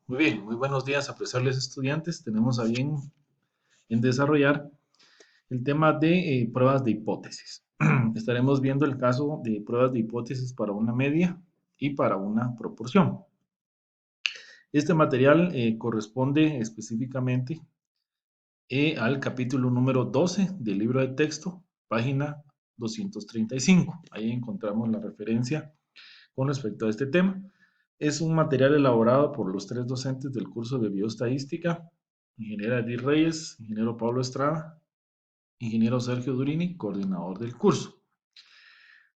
Muy bien, muy buenos días, apreciables estudiantes. Tenemos a bien en desarrollar el tema de pruebas de hipótesis. Estaremos viendo el caso de pruebas de hipótesis para una media y para una proporción. Este material corresponde específicamente al capítulo número 12 del libro de texto, página 235. Ahí encontramos la referencia con respecto a este tema. Es un material elaborado por los tres docentes del curso de bioestadística: ingeniera Edith Reyes, ingeniero Pablo Estrada, ingeniero Sergio Durini, coordinador del curso.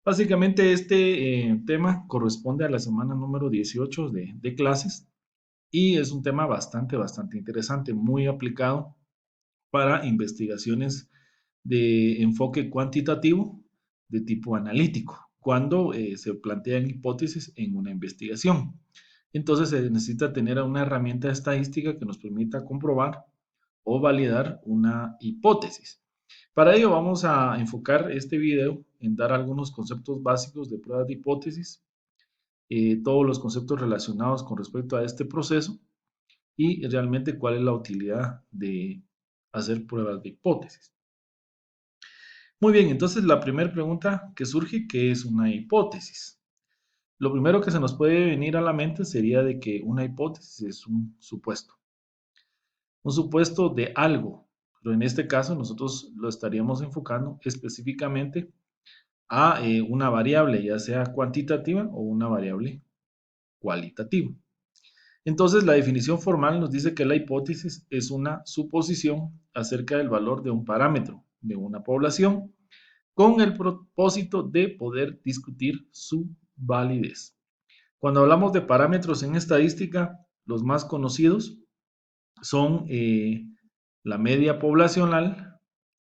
Básicamente este tema corresponde a la semana número 18 de clases y es un tema bastante interesante, muy aplicado para investigaciones de enfoque cuantitativo de tipo analítico, cuando se plantean hipótesis en una investigación. Entonces se necesita tener una herramienta estadística que nos permita comprobar o validar una hipótesis. Para ello vamos a enfocar este video en dar algunos conceptos básicos de pruebas de hipótesis, todos los conceptos relacionados con respecto a este proceso y realmente cuál es la utilidad de hacer pruebas de hipótesis. Muy bien, entonces la primera pregunta que surge, ¿qué es una hipótesis? Lo primero que se nos puede venir a la mente sería de que una hipótesis es un supuesto de algo, pero en este caso nosotros lo estaríamos enfocando específicamente a una variable, ya sea cuantitativa o una variable cualitativa. Entonces, la definición formal nos dice que la hipótesis es una suposición acerca del valor de un parámetro de una población con el propósito de poder discutir su validez. Cuando hablamos de parámetros en estadística, los más conocidos son la media poblacional,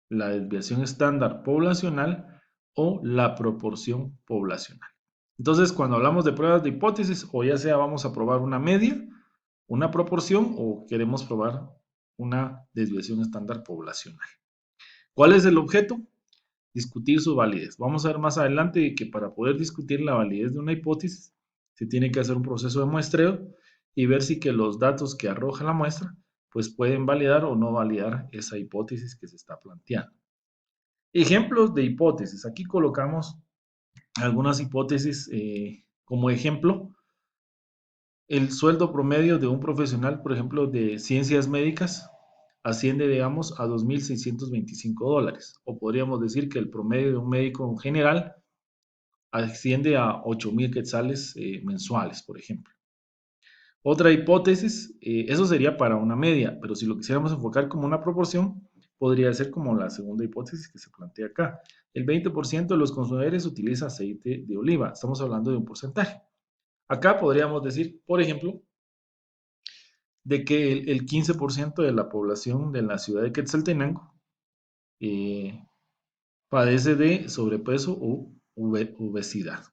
la desviación estándar poblacional o la proporción poblacional. Entonces, cuando hablamos de pruebas de hipótesis, o ya sea vamos a probar una media, una proporción o queremos probar una desviación estándar poblacional. ¿Cuál es el objeto? Discutir su validez. Vamos a ver más adelante que para poder discutir la validez de una hipótesis se tiene que hacer un proceso de muestreo y ver si que los datos que arroja la muestra pues pueden validar o no validar esa hipótesis que se está planteando. Ejemplos de hipótesis. Aquí colocamos algunas hipótesis como ejemplo. El sueldo promedio de un profesional, por ejemplo, de ciencias médicas, asciende, digamos, a $2,625. O podríamos decir que el promedio de un médico en general asciende a 8,000 quetzales mensuales, por ejemplo. Otra hipótesis, eso sería para una media, pero si lo quisiéramos enfocar como una proporción, podría ser como la segunda hipótesis que se plantea acá. El 20% de los consumidores utiliza aceite de oliva. Estamos hablando de un porcentaje. Acá podríamos decir, por ejemplo, de que el 15% de la población de la ciudad de Quetzaltenango eh, padece de sobrepeso o obesidad.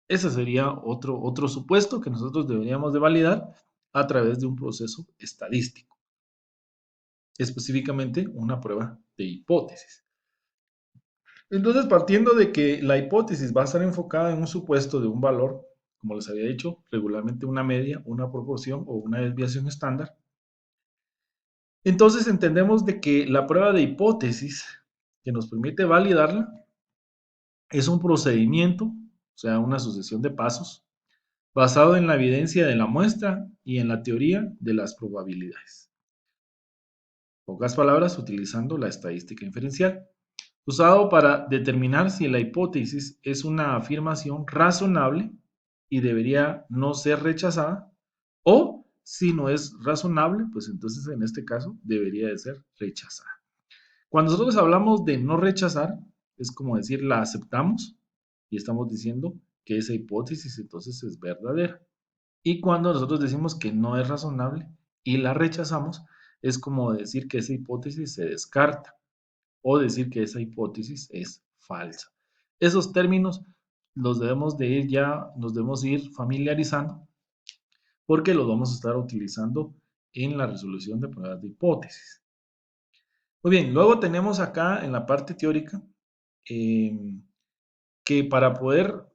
Ese sería otro supuesto que nosotros deberíamos de validar a través de un proceso estadístico, específicamente una prueba de hipótesis. Entonces, partiendo de que la hipótesis va a estar enfocada en un supuesto de un valor, como les había dicho, regularmente una media, una proporción o una desviación estándar, entonces entendemos de que la prueba de hipótesis que nos permite validarla es un procedimiento, o sea, una sucesión de pasos, basado en la evidencia de la muestra y en la teoría de las probabilidades. Pocas palabras, utilizando la estadística inferencial, usado para determinar si la hipótesis es una afirmación razonable y debería no ser rechazada, o si no es razonable, pues entonces en este caso debería de ser rechazada. Cuando nosotros hablamos de no rechazar, es como decir la aceptamos y estamos diciendo que esa hipótesis entonces es verdadera. Y cuando nosotros decimos que no es razonable y la rechazamos, es como decir que esa hipótesis se descarta o decir que esa hipótesis es falsa. Esos términos los debemos de ir ya, nos debemos ir familiarizando porque los vamos a estar utilizando en la resolución de pruebas de hipótesis. Muy bien, luego tenemos acá en la parte teórica eh, que para poder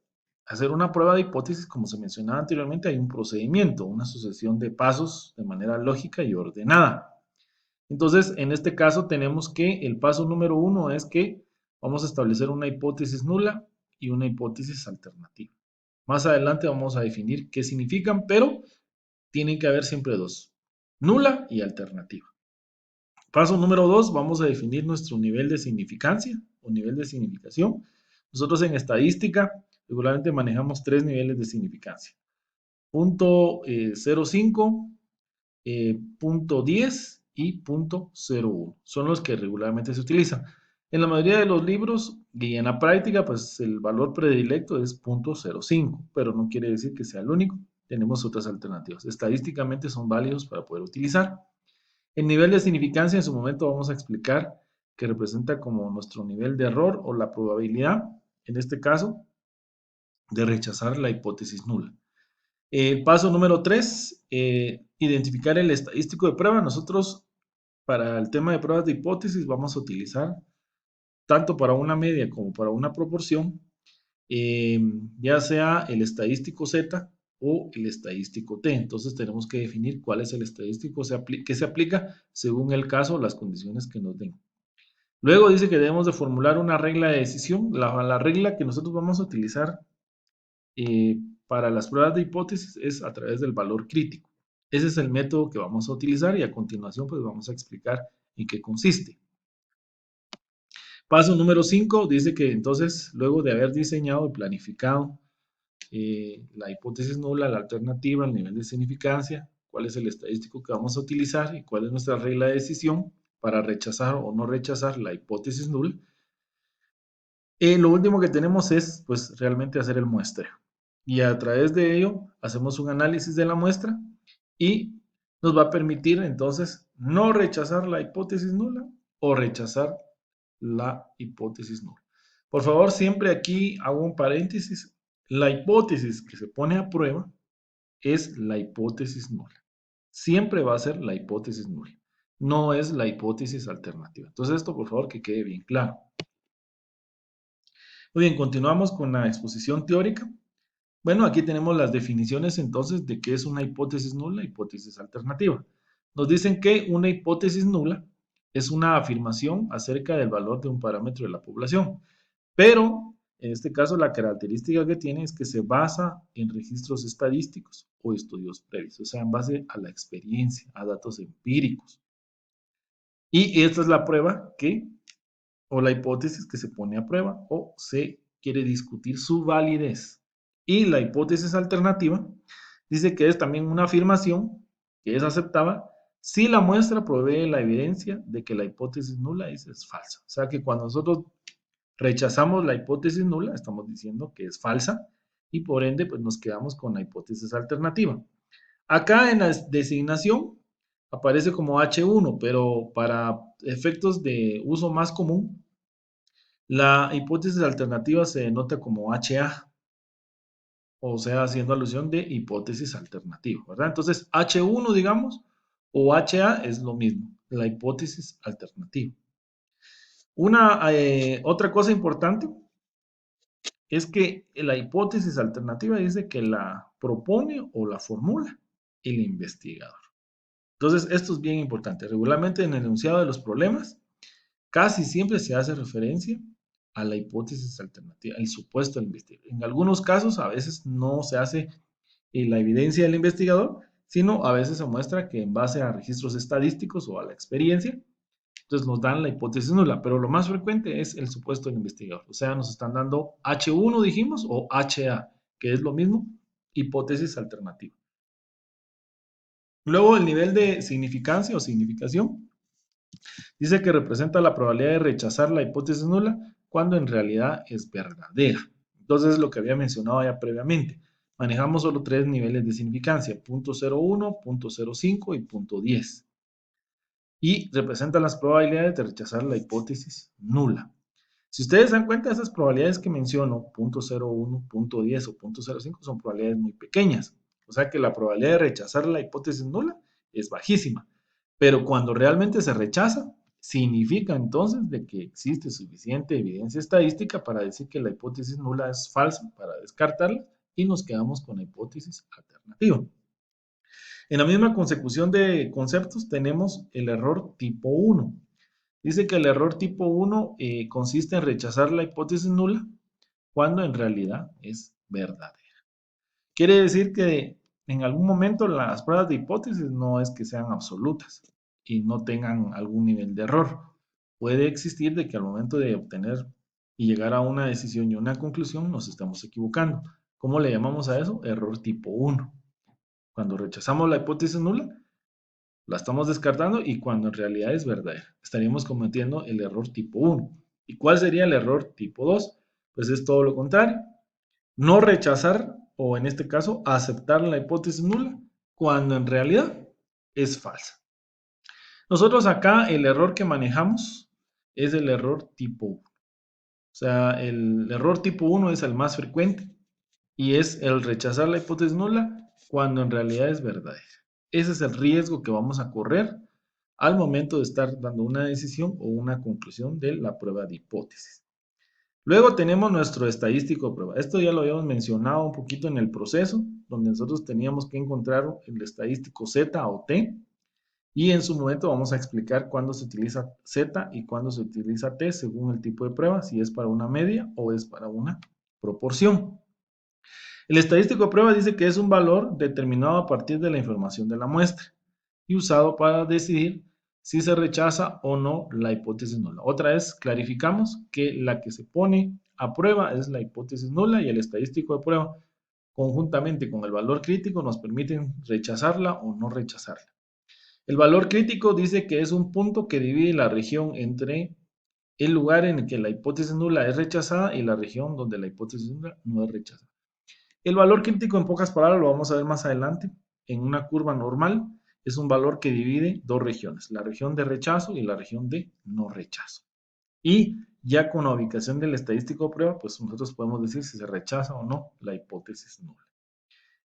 hacer una prueba de hipótesis, como se mencionaba anteriormente, hay un procedimiento, una sucesión de pasos de manera lógica y ordenada. Entonces, en este caso tenemos que el paso número 1 es que vamos a establecer una hipótesis nula y una hipótesis alternativa. Más adelante vamos a definir qué significan, pero tienen que haber siempre dos, nula y alternativa. Paso número 2, vamos a definir nuestro nivel de significancia o nivel de significación. Nosotros en estadística regularmente manejamos tres niveles de significancia. Punto 0,5, punto 10 y punto 0,1. Son los que regularmente se utilizan. En la mayoría de los libros y en la práctica, pues el valor predilecto es punto 0,5, pero no quiere decir que sea el único. Tenemos otras alternativas. Estadísticamente son válidos para poder utilizar. El nivel de significancia en su momento vamos a explicar que representa como nuestro nivel de error o la probabilidad, en este caso, de rechazar la hipótesis nula. Paso número 3, identificar el estadístico de prueba. Nosotros para el tema de pruebas de hipótesis vamos a utilizar tanto para una media como para una proporción, ya sea el estadístico Z o el estadístico T. Entonces tenemos que definir cuál es el estadístico que se aplica según el caso o las condiciones que nos den. Luego dice que debemos de formular una regla de decisión. La regla que nosotros vamos a utilizar para las pruebas de hipótesis es a través del valor crítico. Ese es el método que vamos a utilizar y a continuación pues vamos a explicar en qué consiste. Paso número 5 dice que entonces luego de haber diseñado y planificado la hipótesis nula, la alternativa, el nivel de significancia, cuál es el estadístico que vamos a utilizar y cuál es nuestra regla de decisión para rechazar o no rechazar la hipótesis nula. Lo último que tenemos es pues realmente hacer el muestreo y a través de ello hacemos un análisis de la muestra y nos va a permitir entonces no rechazar la hipótesis nula o rechazar la hipótesis nula. Por favor, siempre aquí hago un paréntesis. La hipótesis que se pone a prueba es la hipótesis nula. Siempre va a ser la hipótesis nula. No es la hipótesis alternativa. Entonces esto, por favor, que quede bien claro. Muy bien, continuamos con la exposición teórica. Bueno, aquí tenemos las definiciones entonces de qué es una hipótesis nula, hipótesis alternativa. Nos dicen que una hipótesis nula es una afirmación acerca del valor de un parámetro de la población, pero en este caso la característica que tiene es que se basa en registros estadísticos o estudios previos, o sea, en base a la experiencia, a datos empíricos. Y esta es la prueba o la hipótesis que se pone a prueba o se quiere discutir su validez. Y la hipótesis alternativa dice que es también una afirmación que es aceptada si la muestra provee la evidencia de que la hipótesis nula es falsa. O sea que cuando nosotros rechazamos la hipótesis nula, estamos diciendo que es falsa y por ende pues nos quedamos con la hipótesis alternativa. Acá en la designación aparece como H1, pero para efectos de uso más común, la hipótesis alternativa se denota como HA, o sea, haciendo alusión de hipótesis alternativa, ¿verdad? Entonces, H1, digamos, o HA es lo mismo, la hipótesis alternativa. Otra cosa importante es que la hipótesis alternativa dice que la propone o la formula el investigador. Entonces, esto es bien importante. Regularmente en el enunciado de los problemas, casi siempre se hace referencia a la hipótesis alternativa, el supuesto del investigador. En algunos casos, a veces no se hace la evidencia del investigador, sino a veces se muestra que en base a registros estadísticos o a la experiencia, entonces nos dan la hipótesis nula, pero lo más frecuente es el supuesto del investigador. O sea, nos están dando H1, dijimos, o HA, que es lo mismo, hipótesis alternativa. Luego, el nivel de significancia o significación dice que representa la probabilidad de rechazar la hipótesis nula cuando en realidad es verdadera. Entonces, lo que había mencionado ya previamente. Manejamos solo tres niveles de significancia, punto 0,1, punto 0,5 y punto 10. Y representa las probabilidades de rechazar la hipótesis nula. Si ustedes dan cuenta, esas probabilidades que menciono, punto 0,1, punto 10 o punto 0,5, son probabilidades muy pequeñas. O sea que la probabilidad de rechazar la hipótesis nula es bajísima. Pero cuando realmente se rechaza, Significa entonces de que existe suficiente evidencia estadística para decir que la hipótesis nula es falsa, para descartarla, y nos quedamos con la hipótesis alternativa. En la misma consecución de conceptos tenemos el error tipo 1. Dice que el error tipo 1 consiste en rechazar la hipótesis nula cuando en realidad es verdadera. Quiere decir que en algún momento las pruebas de hipótesis no es que sean absolutas y no tengan algún nivel de error. Puede existir de que al momento de obtener y llegar a una decisión y una conclusión nos estamos equivocando. ¿Cómo le llamamos a eso? Error tipo 1. Cuando rechazamos la hipótesis nula, la estamos descartando y cuando en realidad es verdadera. Estaríamos cometiendo el error tipo 1. ¿Y cuál sería el error tipo 2? Pues es todo lo contrario. No rechazar, o en este caso, aceptar la hipótesis nula cuando en realidad es falsa. Nosotros acá el error que manejamos es el error tipo 1. O sea, el error tipo 1 es el más frecuente y es el rechazar la hipótesis nula cuando en realidad es verdadera. Ese es el riesgo que vamos a correr al momento de estar dando una decisión o una conclusión de la prueba de hipótesis. Luego tenemos nuestro estadístico de prueba. Esto ya lo habíamos mencionado un poquito en el proceso, donde nosotros teníamos que encontrar el estadístico Z o T, y en su momento vamos a explicar cuándo se utiliza Z y cuándo se utiliza T según el tipo de prueba, si es para una media o es para una proporción. El estadístico de prueba dice que es un valor determinado a partir de la información de la muestra y usado para decidir si se rechaza o no la hipótesis nula. Otra vez clarificamos que la que se pone a prueba es la hipótesis nula y el estadístico de prueba conjuntamente con el valor crítico nos permiten rechazarla o no rechazarla. El valor crítico dice que es un punto que divide la región entre el lugar en el que la hipótesis nula es rechazada y la región donde la hipótesis nula no es rechazada. El valor crítico, en pocas palabras, lo vamos a ver más adelante, en una curva normal, es un valor que divide dos regiones, la región de rechazo y la región de no rechazo. Y ya con la ubicación del estadístico de prueba, pues nosotros podemos decir si se rechaza o no la hipótesis nula.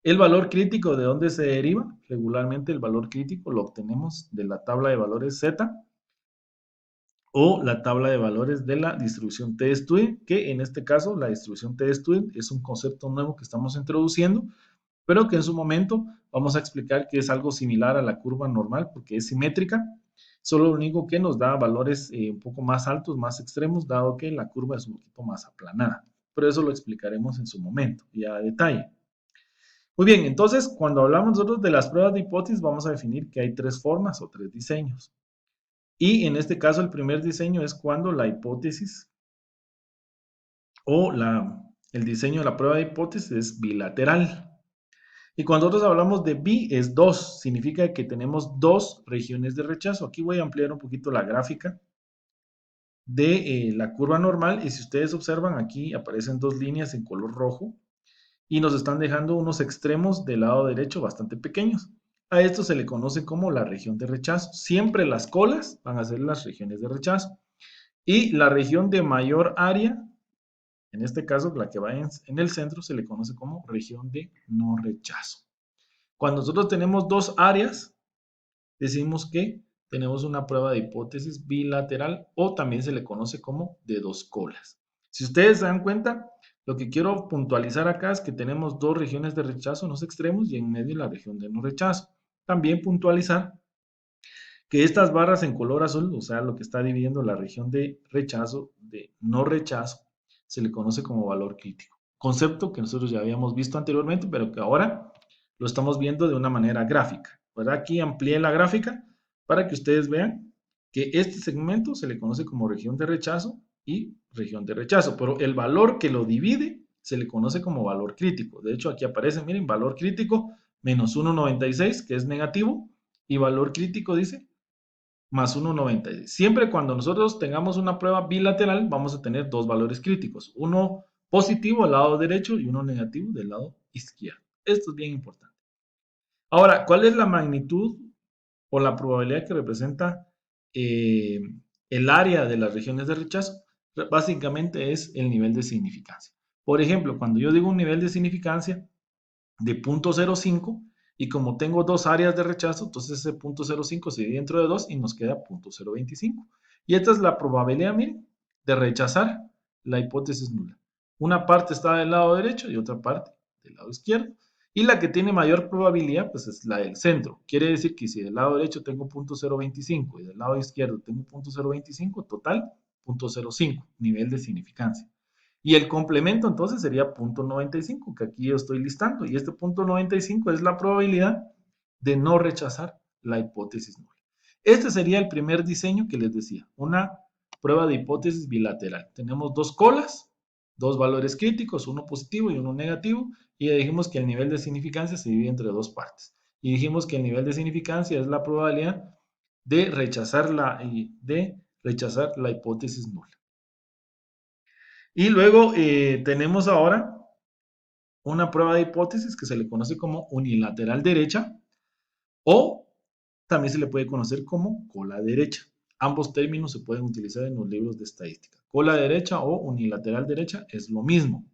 El valor crítico, ¿de dónde se deriva? Regularmente el valor crítico lo obtenemos de la tabla de valores Z o la tabla de valores de la distribución T-Student, que en este caso la distribución T-Student es un concepto nuevo que estamos introduciendo, pero que en su momento vamos a explicar que es algo similar a la curva normal porque es simétrica, solo lo único que nos da valores un poco más altos, más extremos, dado que la curva es un poquito más aplanada. Pero eso lo explicaremos en su momento, ya a detalle. Muy bien, entonces cuando hablamos nosotros de las pruebas de hipótesis, vamos a definir que hay tres formas o tres diseños. Y en este caso el primer diseño es cuando la hipótesis o el diseño de la prueba de hipótesis es bilateral. Y cuando nosotros hablamos de bi es 2, significa que tenemos dos regiones de rechazo. Aquí voy a ampliar un poquito la gráfica de la curva normal y si ustedes observan aquí aparecen dos líneas en color rojo y nos están dejando unos extremos del lado derecho bastante pequeños. A esto se le conoce como la región de rechazo. Siempre las colas van a ser las regiones de rechazo. Y la región de mayor área, en este caso la que va en el centro, se le conoce como región de no rechazo. Cuando nosotros tenemos dos áreas, decimos que tenemos una prueba de hipótesis bilateral o también se le conoce como de dos colas. Si ustedes se dan cuenta, lo que quiero puntualizar acá es que tenemos dos regiones de rechazo en los extremos y en medio la región de no rechazo. También puntualizar que estas barras en color azul, o sea, lo que está dividiendo la región de rechazo, de no rechazo, se le conoce como valor crítico. Concepto que nosotros ya habíamos visto anteriormente, pero que ahora lo estamos viendo de una manera gráfica. ¿Verdad? Aquí amplié la gráfica para que ustedes vean que este segmento se le conoce como región de rechazo y región de rechazo, pero el valor que lo divide se le conoce como valor crítico. De hecho, aquí aparece, miren, valor crítico menos 1,96, que es negativo, y valor crítico dice más 1,96. Siempre cuando nosotros tengamos una prueba bilateral, vamos a tener dos valores críticos, uno positivo al lado derecho y uno negativo del lado izquierdo. Esto es bien importante. Ahora, ¿cuál es la magnitud o la probabilidad que representa eh, el área de las regiones de rechazo? Básicamente es el nivel de significancia. Por ejemplo, cuando yo digo un nivel de significancia de 0.05 y como tengo dos áreas de rechazo, entonces ese 0.05 se divide dentro de 2 y nos queda 0.025. Y esta es la probabilidad, miren, de rechazar la hipótesis nula. Una parte está del lado derecho y otra parte del lado izquierdo. Y la que tiene mayor probabilidad, pues es la del centro. Quiere decir que si del lado derecho tengo 0.025 y del lado izquierdo tengo 0.025, total 0.05, nivel de significancia. Y el complemento entonces sería 0.95, que aquí yo estoy listando. Y este 0.95 es la probabilidad de no rechazar la hipótesis nula. Este sería el primer diseño que les decía, una prueba de hipótesis bilateral. Tenemos dos colas, dos valores críticos, uno positivo y uno negativo, y dijimos que el nivel de significancia se divide entre dos partes. Y dijimos que el nivel de significancia es la probabilidad de rechazar la hipótesis nula. Y luego tenemos ahora una prueba de hipótesis que se le conoce como unilateral derecha o también se le puede conocer como cola derecha. Ambos términos se pueden utilizar en los libros de estadística. Cola derecha o unilateral derecha es lo mismo.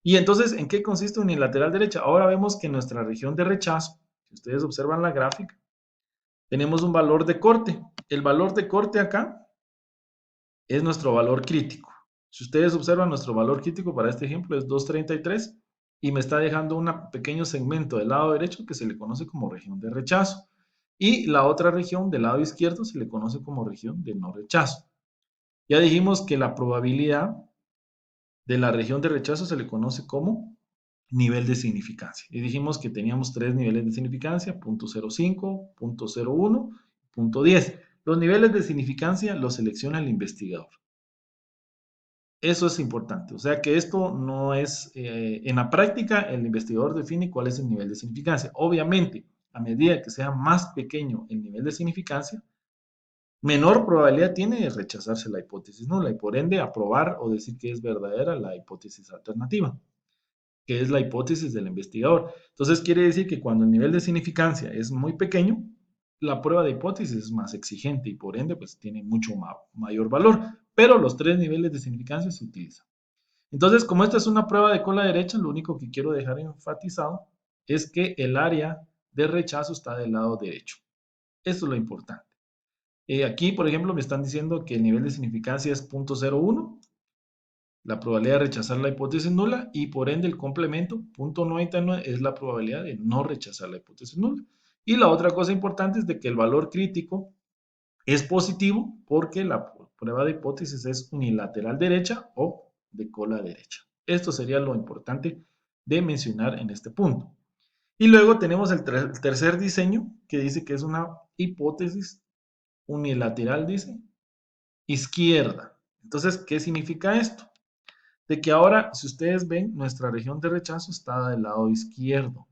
Y entonces, ¿en qué consiste unilateral derecha? Ahora vemos que en nuestra región de rechazo, si ustedes observan la gráfica, tenemos un valor de corte. El valor de corte acá es nuestro valor crítico. Si ustedes observan, nuestro valor crítico para este ejemplo es 233 y me está dejando un pequeño segmento del lado derecho que se le conoce como región de rechazo. Y la otra región del lado izquierdo se le conoce como región de no rechazo. Ya dijimos que la probabilidad de la región de rechazo se le conoce como nivel de significancia. Y dijimos que teníamos tres niveles de significancia, 0.05, 0.01, 0.10. Los niveles de significancia los selecciona el investigador. Eso es importante. O sea que esto no es, en la práctica, el investigador define cuál es el nivel de significancia. Obviamente, a medida que sea más pequeño el nivel de significancia, menor probabilidad tiene de rechazarse la hipótesis nula y por ende aprobar o decir que es verdadera la hipótesis alternativa, que es la hipótesis del investigador. Entonces quiere decir que cuando el nivel de significancia es muy pequeño, la prueba de hipótesis es más exigente y por ende pues tiene mucho mayor valor, pero los tres niveles de significancia se utilizan. Entonces, como esta es una prueba de cola derecha, lo único que quiero dejar enfatizado es que el área de rechazo está del lado derecho. Esto es lo importante. Aquí, por ejemplo, me están diciendo que el nivel de significancia es 0.01, la probabilidad de rechazar la hipótesis nula, y por ende el complemento, 0.99, es la probabilidad de no rechazar la hipótesis nula. Y la otra cosa importante es de que el valor crítico es positivo porque la prueba de hipótesis es unilateral derecha o de cola derecha. Esto sería lo importante de mencionar en este punto. Y luego tenemos el tercer diseño que dice que es una hipótesis unilateral, dice, izquierda. Entonces, ¿qué significa esto? De que ahora, si ustedes ven, nuestra región de rechazo está del lado izquierdo.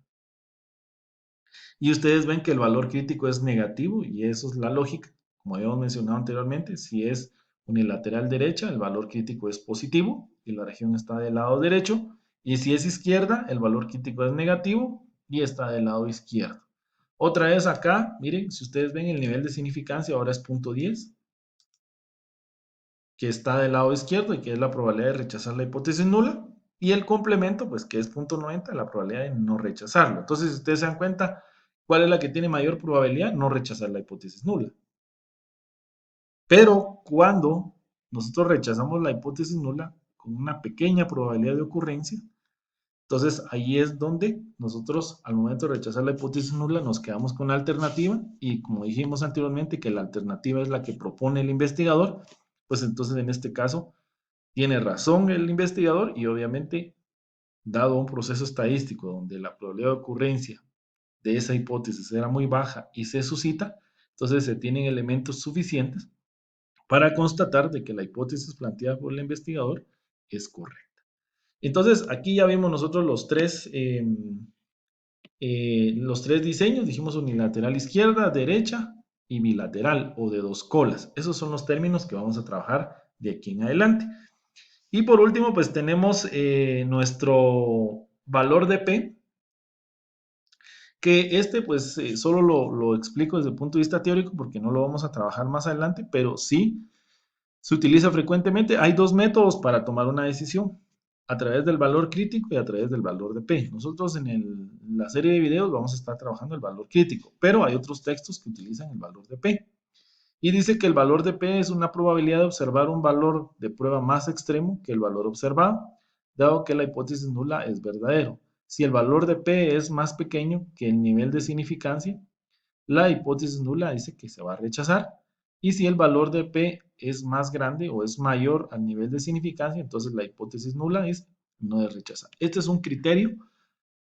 Y ustedes ven que el valor crítico es negativo y eso es la lógica. Como habíamos mencionado anteriormente, si es unilateral derecha, el valor crítico es positivo y la región está del lado derecho. Y si es izquierda, el valor crítico es negativo y está del lado izquierdo. Otra vez acá, miren, si ustedes ven el nivel de significancia ahora es 0.10, que está del lado izquierdo y que es la probabilidad de rechazar la hipótesis nula. Y el complemento, pues que es 0.90, la probabilidad de no rechazarlo. Entonces, si ustedes se dan cuenta, ¿cuál es la que tiene mayor probabilidad? No rechazar la hipótesis nula. Pero cuando nosotros rechazamos la hipótesis nula con una pequeña probabilidad de ocurrencia, entonces ahí es donde nosotros al momento de rechazar la hipótesis nula nos quedamos con la alternativa y como dijimos anteriormente que la alternativa es la que propone el investigador, pues entonces en este caso tiene razón el investigador y obviamente dado un proceso estadístico donde la probabilidad de ocurrencia de esa hipótesis era muy baja y se suscita, entonces se tienen elementos suficientes para constatar de que la hipótesis planteada por el investigador es correcta. Entonces, aquí ya vimos nosotros los tres diseños, dijimos unilateral izquierda, derecha y bilateral o de dos colas. Esos son los términos que vamos a trabajar de aquí en adelante. Y por último, pues tenemos nuestro valor de P, que este pues solo lo explico desde el punto de vista teórico porque no lo vamos a trabajar más adelante, pero sí se utiliza frecuentemente. Hay dos métodos para tomar una decisión, a través del valor crítico y a través del valor de P. Nosotros en la serie de videos vamos a estar trabajando el valor crítico, pero hay otros textos que utilizan el valor de P. Y dice que el valor de P es una probabilidad de observar un valor de prueba más extremo que el valor observado, dado que la hipótesis nula es verdadero. Si el valor de P es más pequeño que el nivel de significancia, la hipótesis nula dice que se va a rechazar. Y si el valor de P es más grande o es mayor al nivel de significancia, entonces la hipótesis nula es no de rechazar. Este es un criterio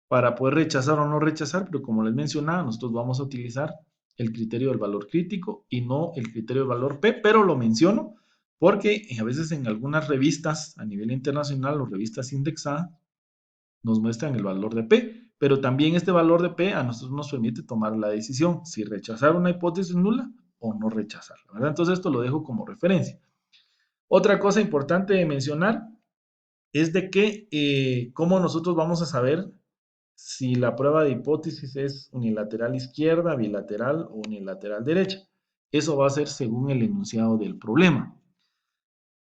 para poder rechazar o no rechazar, pero como les mencionaba, nosotros vamos a utilizar el criterio del valor crítico y no el criterio del valor P, pero lo menciono porque a veces en algunas revistas a nivel internacional o revistas indexadas nos muestran el valor de P, pero también este valor de P a nosotros nos permite tomar la decisión si rechazar una hipótesis nula o no rechazarla, ¿verdad? Entonces esto lo dejo como referencia. Otra cosa importante de mencionar es de que cómo nosotros vamos a saber si la prueba de hipótesis es unilateral izquierda, bilateral o unilateral derecha. Eso va a ser según el enunciado del problema.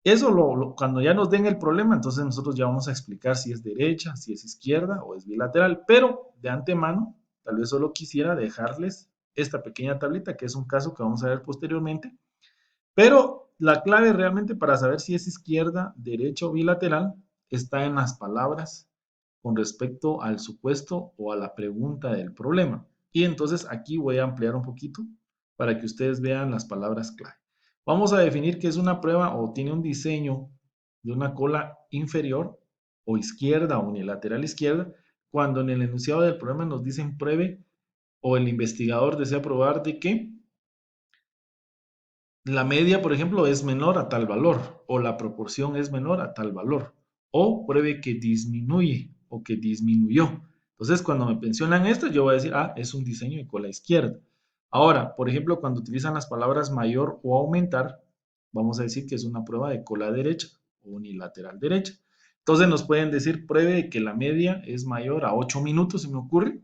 Eso cuando ya nos den el problema, entonces nosotros ya vamos a explicar si es derecha, si es izquierda o es bilateral. Pero de antemano, tal vez solo quisiera dejarles esta pequeña tablita, que es un caso que vamos a ver posteriormente. Pero la clave realmente para saber si es izquierda, derecha o bilateral está en las palabras con respecto al supuesto o a la pregunta del problema. Y entonces aquí voy a ampliar un poquito para que ustedes vean las palabras clave. Vamos a definir que es una prueba o tiene un diseño de una cola inferior o izquierda o unilateral izquierda, cuando en el enunciado del problema nos dicen pruebe o el investigador desea probar de que la media, por ejemplo, es menor a tal valor o la proporción es menor a tal valor o pruebe que disminuye o que disminuyó. Entonces, cuando me mencionan esto, yo voy a decir, ah, es un diseño de cola izquierda. Ahora, por ejemplo, cuando utilizan las palabras mayor o aumentar, vamos a decir que es una prueba de cola derecha o unilateral derecha. Entonces nos pueden decir, pruebe que la media es mayor a 8 minutos, se me ocurre,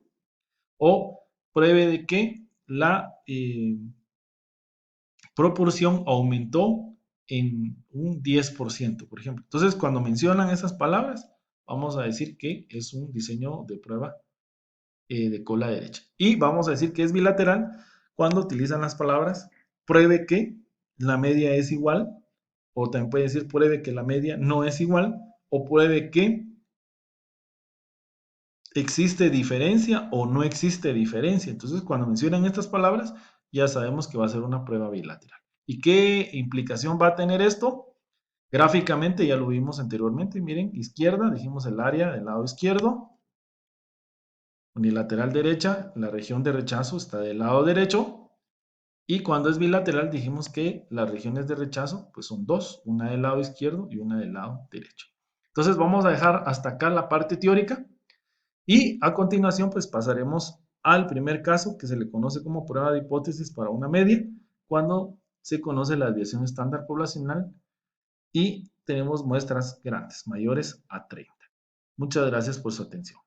o pruebe de que la proporción aumentó en un 10%, por ejemplo. Entonces, cuando mencionan esas palabras, vamos a decir que es un diseño de prueba de cola derecha. Y vamos a decir que es bilateral cuando utilizan las palabras pruebe que la media es igual, o también puede decir pruebe que la media no es igual, o pruebe que existe diferencia o no existe diferencia. Entonces, cuando mencionan estas palabras, ya sabemos que va a ser una prueba bilateral. ¿Y qué implicación va a tener esto? Gráficamente ya lo vimos anteriormente. Miren, izquierda, dijimos el área del lado izquierdo. Unilateral derecha, la región de rechazo está del lado derecho. Y cuando es bilateral, dijimos que las regiones de rechazo pues son dos, una del lado izquierdo y una del lado derecho. Entonces vamos a dejar hasta acá la parte teórica. Y a continuación, pues pasaremos al primer caso que se le conoce como prueba de hipótesis para una media, cuando se conoce la desviación estándar poblacional y tenemos muestras grandes, mayores a 30. Muchas gracias por su atención.